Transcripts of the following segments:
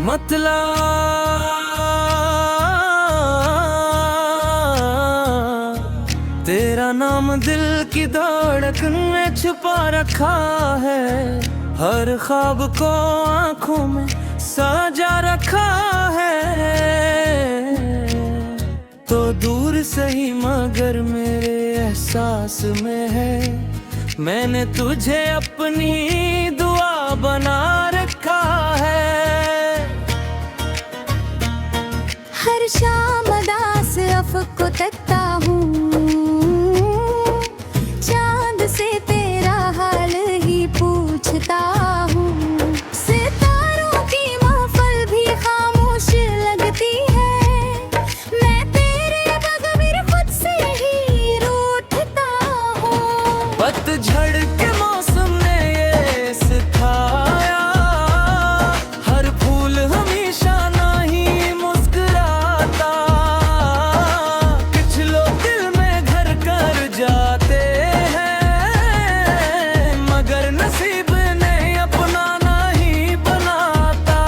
मतलब तेरा नाम दिल की धड़कन में छुपा रखा है, हर ख्वाब को आंखों में सजा रखा है। तो दूर सही मगर मेरे एहसास में है, मैंने तुझे अपनी दुआ बना रखा है। हर शाम दास अफ़क़ को तकता हूँ, चांद से तेरा हाल ही पूछता हूँ। सितारों की महफ़िल भी खामोश लगती है, मैं तेरे बग़ैर खुद से ही रूठता हूँ। पतझड़ के मौसम ने ये सिखाया, हर फूल हमेशा नहीं मुस्कुराता। कुछ लोग दिल में घर कर जाते हैं, मगर नसीब ने अपना नहीं बनाता।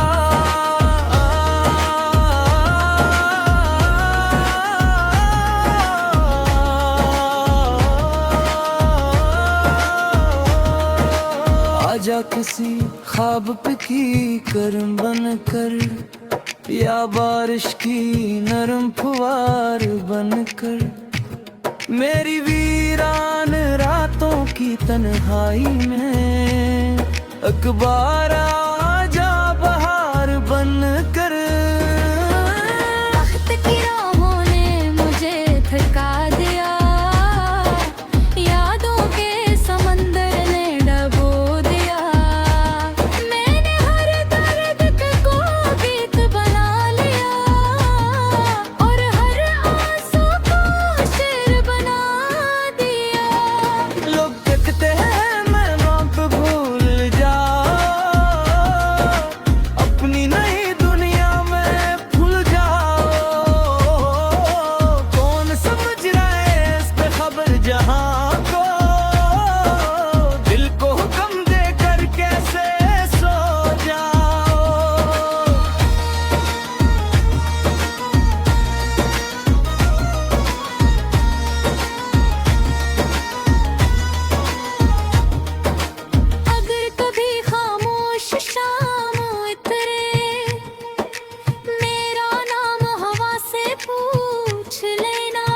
आजा किसी ख्वाब पे की करम बनकर, या बारिश की नरम फुहार बनकर। मेरी वीरान रातों की तन्हाई में अखबार आजा बहार बनकर। वक्त की राहों ने मुझे थका दिया, यादों के समंदर ने डबो दिया। मैंने हर दर्द को गीत बना लिया, और हर आंसू को शेर बना दिया। लोग कहते हैं मैं वक्त भूल जाओ, अपनी नई दुनिया में भूल जाओ। कौन समझ रहा है इस पे खबर जहां को, दिल को हुक्म देकर कैसे सो जाओ। अगर कभी खामोश शाम उतरे, मेरा नाम हवा से पूछ लेना।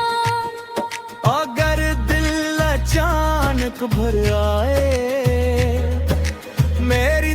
अगर दिल अचानक भर आए, मेरी